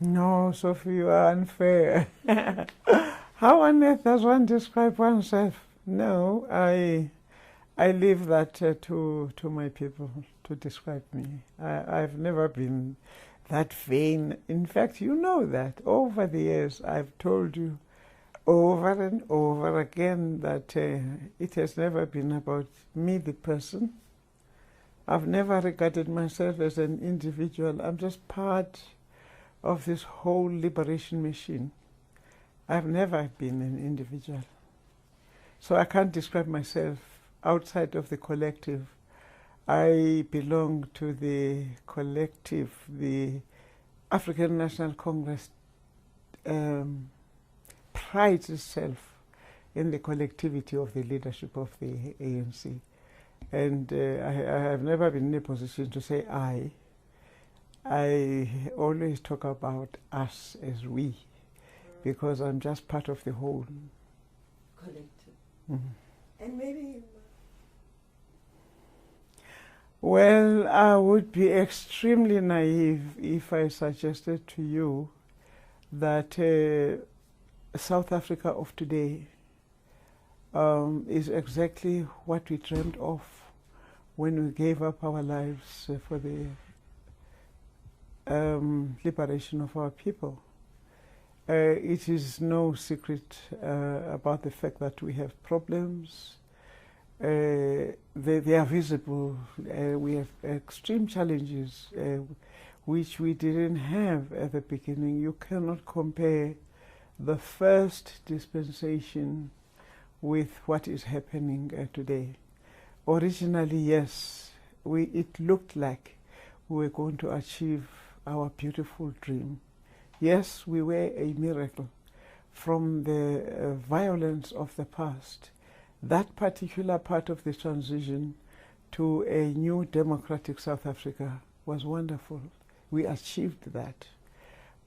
No, Sophie, you are unfair. How on earth does one describe oneself? No, I leave that to my people to describe me. I've never been that vain. In fact, you know that over the years I've told you over and over again that it has never been about me, the person. I've never regarded myself as an individual. I'm just part of this whole liberation machine. I've never been an individual. So I can't describe myself outside of the collective. I belong to the collective. The African National Congress prides itself in the collectivity of the leadership of the ANC. And I have never been in a position to say I. I always talk about us as we, because I'm just part of the whole collective. Mm-hmm. And maybe well, I would be extremely naive if I suggested to you that South Africa of today is exactly what we dreamed of when we gave up our lives for the liberation of our people. It is no secret about the fact that we have problems. They are visible. We have extreme challenges which we didn't have at the beginning. You cannot compare the first dispensation with what is happening today. Originally, yes, it looked like we were going to achieve our beautiful dream. Yes, we were a miracle from the violence of the past. That particular part of the transition to a new democratic South Africa was wonderful. We achieved that.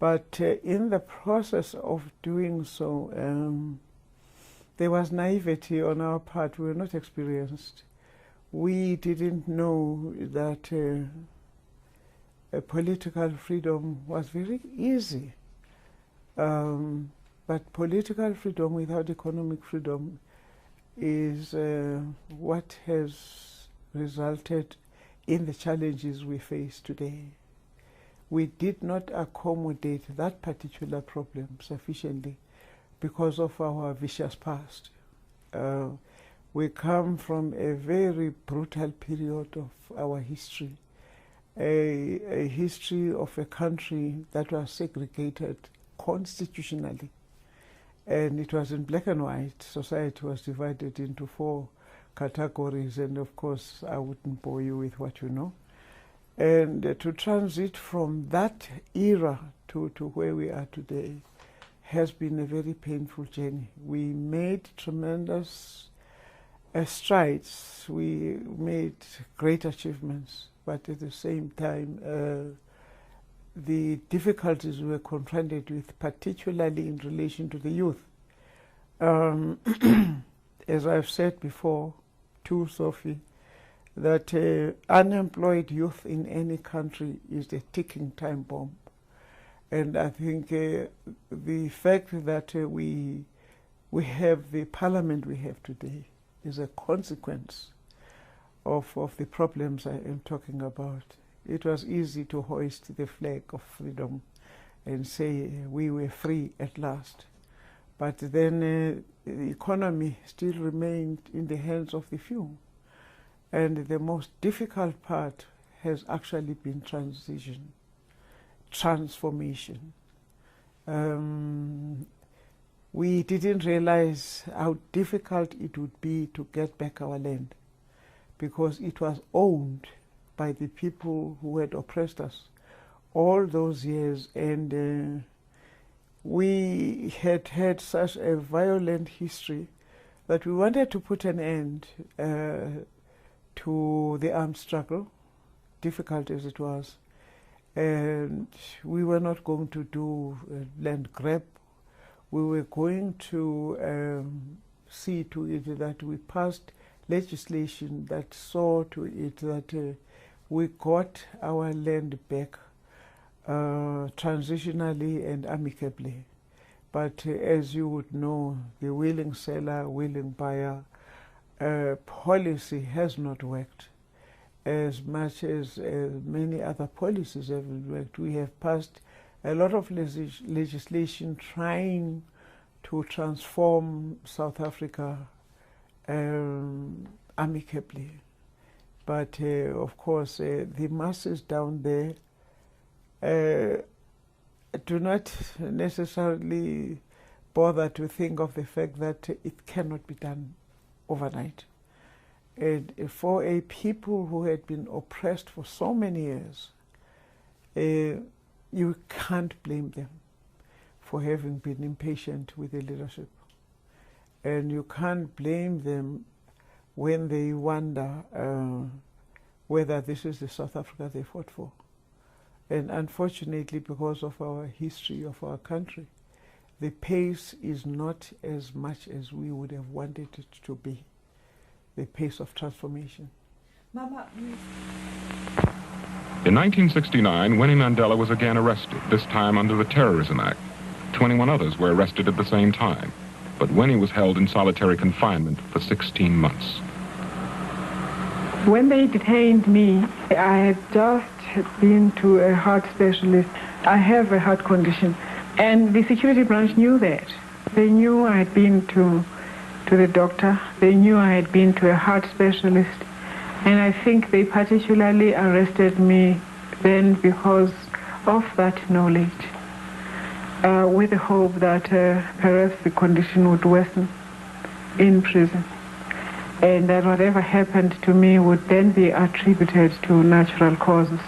But in the process of doing so, there was naivety on our part. We were not experienced. We didn't know that political freedom was very easy. But political freedom without economic freedom is what has resulted in the challenges we face today. We did not accommodate that particular problem sufficiently because of our vicious past. We come from a very brutal period of our history, a history of a country that was segregated constitutionally. And it was in black and white. Society was divided into 4 categories, and of course I wouldn't bore you with what you know. And to transit from that era to where we are today has been a very painful journey. We made tremendous strides. We made great achievements, but at the same time the difficulties we were confronted with, particularly in relation to the youth. As I've said before to Sophie, that unemployed youth in any country is a ticking time bomb. And I think the fact that we have the parliament we have today is a consequence of the problems I am talking about. It was easy to hoist the flag of freedom and say we were free at last. But then the economy still remained in the hands of the few. And the most difficult part has actually been transformation. We didn't realize how difficult it would be to get back our land because it was owned by the people who had oppressed us all those years, and we had had such a violent history that we wanted to put an end to the armed struggle, difficult as it was, and we were not going to do land grab. We were going to see to it that we passed legislation that saw to it that we got our land back transitionally and amicably. But as you would know, the willing seller, willing buyer policy has not worked as much as many other policies have worked. We have passed a lot of legislation trying to transform South Africa amicably. But of course, the masses down there do not necessarily bother to think of the fact that it cannot be done overnight. And for a people who had been oppressed for so many years, you can't blame them for having been impatient with the leadership. And you can't blame them when they wonder whether this is the South Africa they fought for. And unfortunately, because of our history of our country, the pace is not as much as we would have wanted it to be, the pace of transformation. Mama, In 1969, Winnie Mandela was again arrested, this time under the Terrorism Act. 21 others were arrested at the same time, but Winnie was held in solitary confinement for 16 months. When they detained me, I had just been to a heart specialist. I have a heart condition, and the security branch knew that. They knew I had been to the doctor. They knew I had been to a heart specialist, and I think they particularly arrested me then because of that knowledge, with the hope that perhaps the condition would worsen in prison, and that whatever happened to me would then be attributed to natural causes.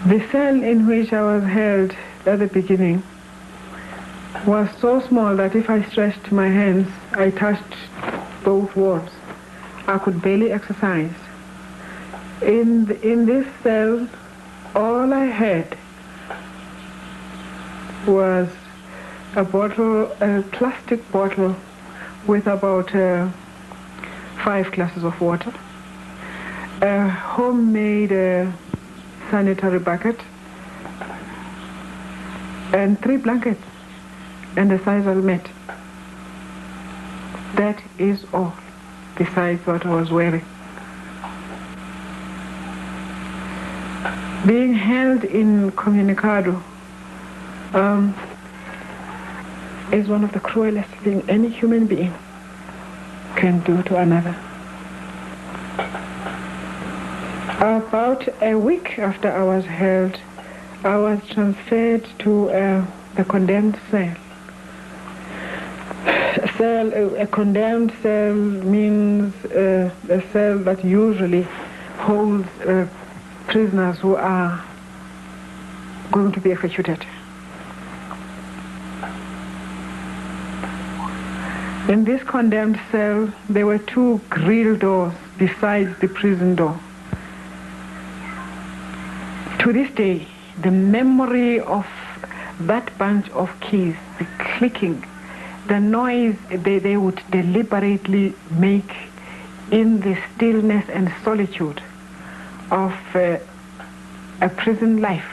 The cell in which I was held at the beginning was so small that if I stretched my hands, I touched both walls. I could barely exercise. In this cell, all I had was a plastic bottle with about 5 glasses of water, a homemade sanitary bucket, and 3 blankets, and a sisal mat. That is all, besides what I was wearing. Being held in Communicado is one of the cruelest things any human being can do to another. About a week after I was held, I was transferred to the condemned cell. A condemned cell means a cell that usually holds prisoners who are going to be executed. In this condemned cell, there were 2 grill doors besides the prison door. To this day, the memory of that bunch of keys, the clicking, the noise they would deliberately make in the stillness and solitude of a prison life.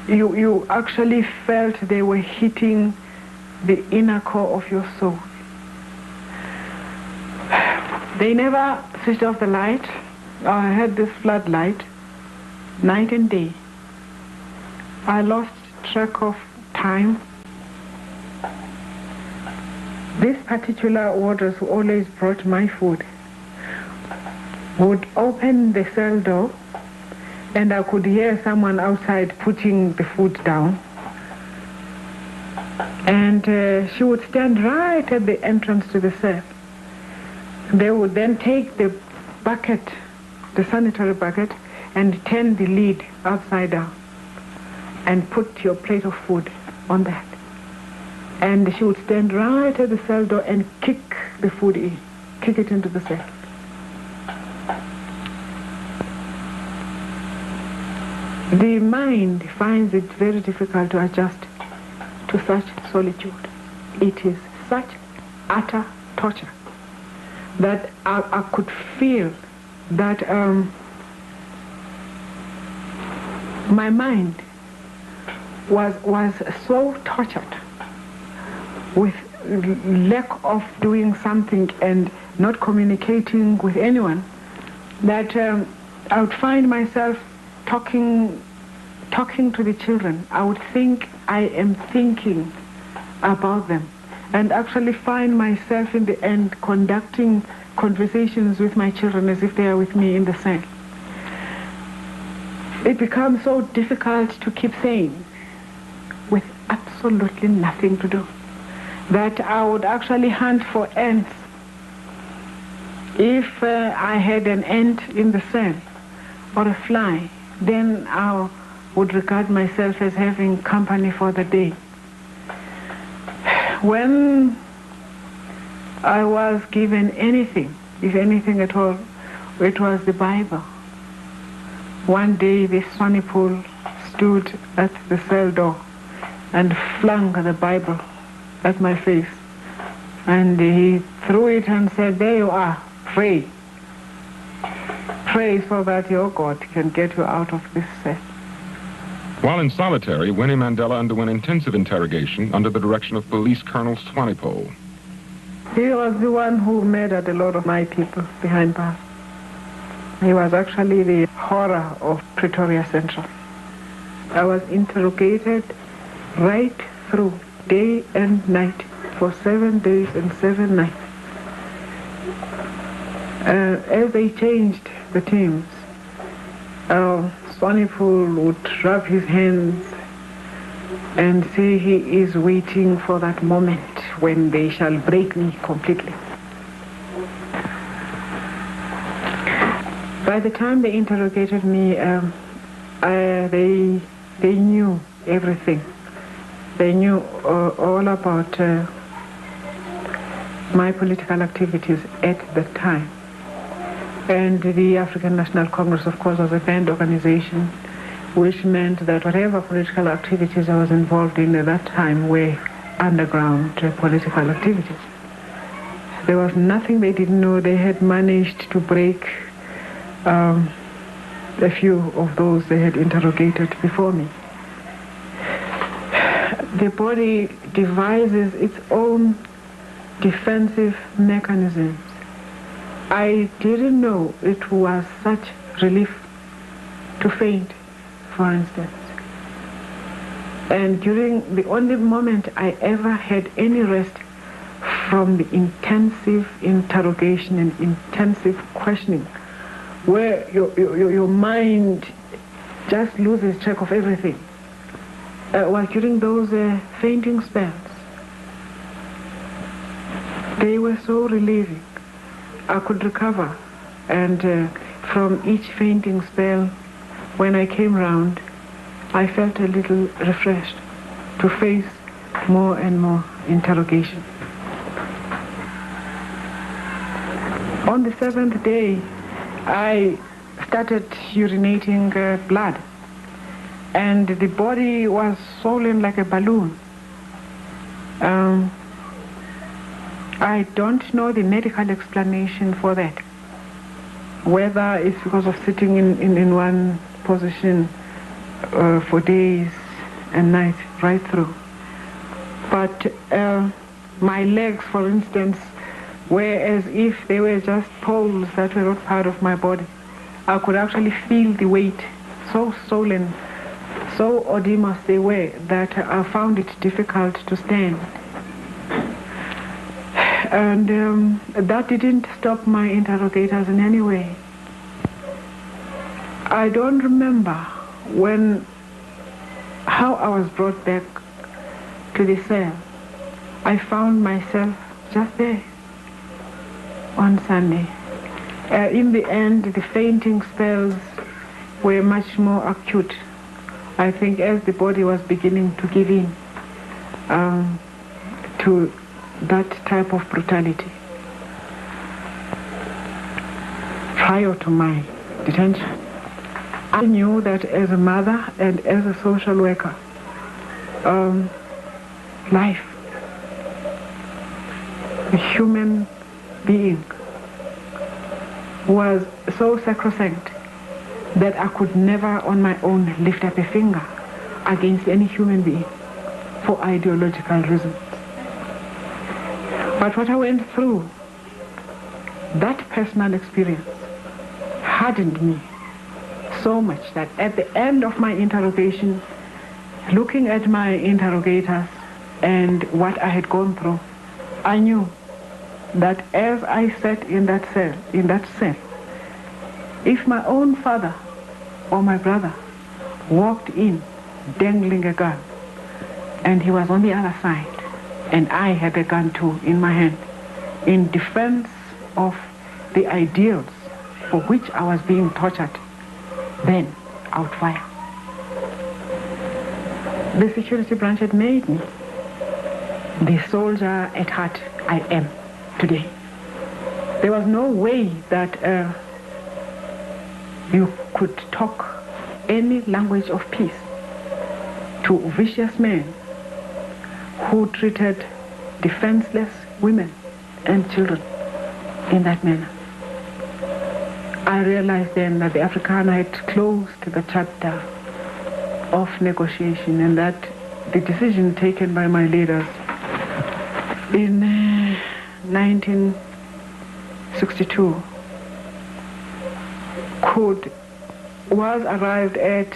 You actually felt they were hitting the inner core of your soul. They never switched off the light. I had this floodlight night and day. I lost track of time. This particular wardress who always brought my food would open the cell door, and I could hear someone outside putting the food down. And she would stand right at the entrance to the cell. They would then take the bucket, the sanitary bucket, and turn the lid upside down and put your plate of food on that. And she would stand right at the cell door and kick the food in, kick it into the cell. The mind finds it very difficult to adjust to such solitude. It is such utter torture that I could feel that my mind was so tortured with lack of doing something and not communicating with anyone that I would find myself talking to the children. I would think I am thinking about them, and actually find myself in the end conducting conversations with my children as if they are with me in the cell. It becomes so difficult to keep sane with absolutely nothing to do that I would actually hunt for ants. If I had an ant in the cell or a fly, then I would regard myself as having company for the day. When I was given anything, if anything at all, it was the Bible. One day the Swanee Pool stood at the cell door and flung the Bible at my face. And he threw it and said, "There you are, pray. Pray so that your God can get you out of this cell." While in solitary, Winnie Mandela underwent intensive interrogation under the direction of Police Colonel Swanepoel. He was the one who murdered a lot of my people behind bars. He was actually the horror of Pretoria Central. I was interrogated right through, day and night, for 7 days and 7 nights. As they changed the teams, Swanepoel would rub his hands and say he is waiting for that moment when they shall break me completely. By the time they interrogated me, they knew everything. They knew all about my political activities at the time. And the African National Congress, of course, was a banned organization, which meant that whatever political activities I was involved in at that time were underground political activities. There was nothing they didn't know. They had managed to break a few of those they had interrogated before me. The body devises its own defensive mechanisms. I didn't know it was such relief to faint, for instance. And during the only moment I ever had any rest from the intensive interrogation and intensive questioning, where your mind just loses track of everything, was during those fainting spells. They were so relieving. I could recover, and from each fainting spell, when I came round, I felt a little refreshed to face more and more interrogation. On the 7th day, I started urinating blood, and the body was swollen like a balloon. I don't know the medical explanation for that, whether it's because of sitting in one position for days and nights right through. But my legs, for instance, were as if they were just poles that were not part of my body. I could actually feel the weight, so swollen, so oedemous they were, that I found it difficult to stand. And that didn't stop my interrogators in any way. I don't remember how I was brought back to the cell. I found myself just there on Sunday. In the end, the fainting spells were much more acute. I think as the body was beginning to give in to that type of brutality. Prior to my detention, I knew that as a mother and as a social worker, life, the human being, was so sacrosanct that I could never on my own lift up a finger against any human being for ideological reasons. But what I went through, that personal experience, hardened me so much that at the end of my interrogation, looking at my interrogators and what I had gone through, I knew that as I sat in that cell, if my own father or my brother walked in dangling a gun, and he was on the other side, and I had a gun too in my hand, in defense of the ideals for which I was being tortured, then I would fire. The security branch had made me the soldier at heart I am today. There was no way that you could talk any language of peace to vicious men who treated defenseless women and children in that manner. I realized then that the Afrikaner had closed the chapter of negotiation, and that the decision taken by my leaders in 1962 was arrived at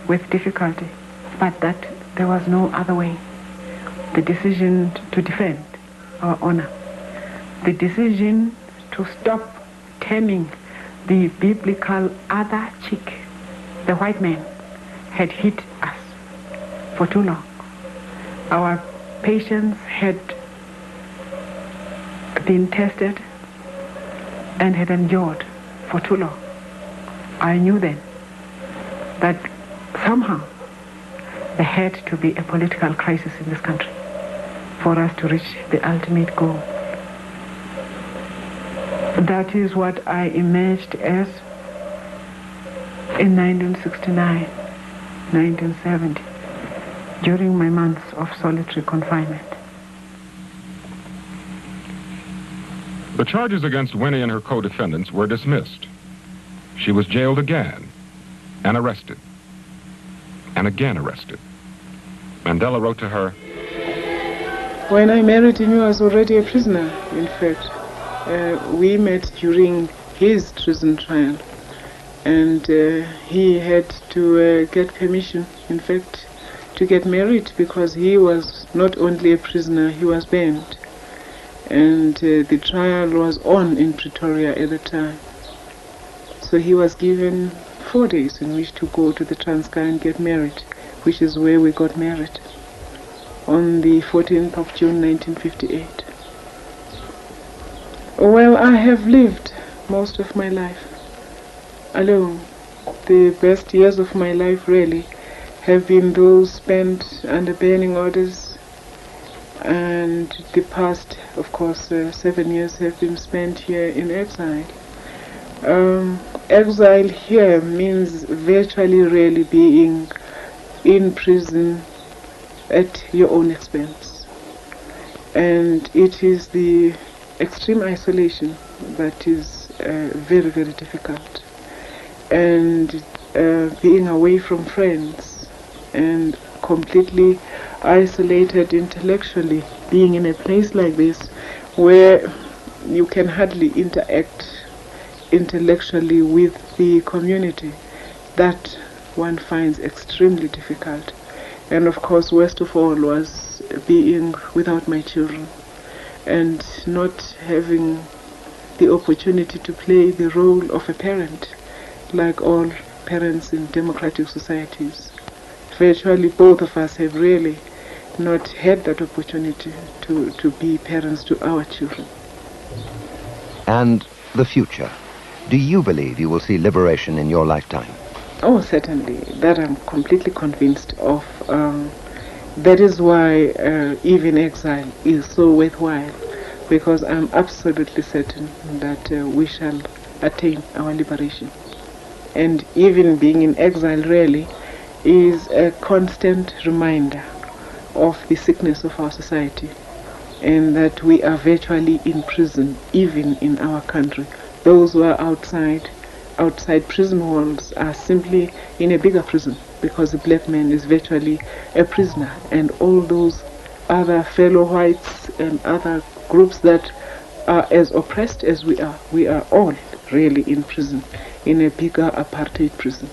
with difficulty, but that there was no other way. The decision to defend our honor, the decision to stop turning the biblical other cheek, the white man, had hit us for too long. Our patience had been tested and had endured for too long. I knew then that somehow there had to be a political crisis in this country for us to reach the ultimate goal. That is what I emerged as in 1969, 1970, during my months of solitary confinement. The charges against Winnie and her co-defendants were dismissed. She was jailed again and arrested, and again arrested. Mandela wrote to her, "When I married him, he was already a prisoner, in fact. We met during his prison trial, and he had to get permission, in fact, to get married, because he was not only a prisoner, he was banned. And the trial was on in Pretoria at the time. So he was given 4 days in which to go to the Transkei and get married, which is where we got married, on the 14th of June 1958. Well, I have lived most of my life alone. The best years of my life really have been those spent under banning orders, and the past, of course, 7 years have been spent here in exile. Exile here means virtually really being in prison at your own expense. And it is the extreme isolation that is very, very difficult. And being away from friends and completely isolated intellectually, being in a place like this where you can hardly interact intellectually with the community, that one finds extremely difficult. And of course, worst of all was being without my children and not having the opportunity to play the role of a parent like all parents in democratic societies. Virtually both of us have really not had that opportunity to be parents to our children. And the future? Do you believe you will see liberation in your lifetime? Oh, certainly. That I'm completely convinced of. That is why even exile is so worthwhile, because I'm absolutely certain that we shall attain our liberation. And even being in exile really is a constant reminder of the sickness of our society, and that we are virtually in prison, even in our country. Those who are outside outside prison walls are simply in a bigger prison, because the black man is virtually a prisoner, and all those other fellow whites and other groups that are as oppressed as we are all really in prison, in a bigger apartheid prison.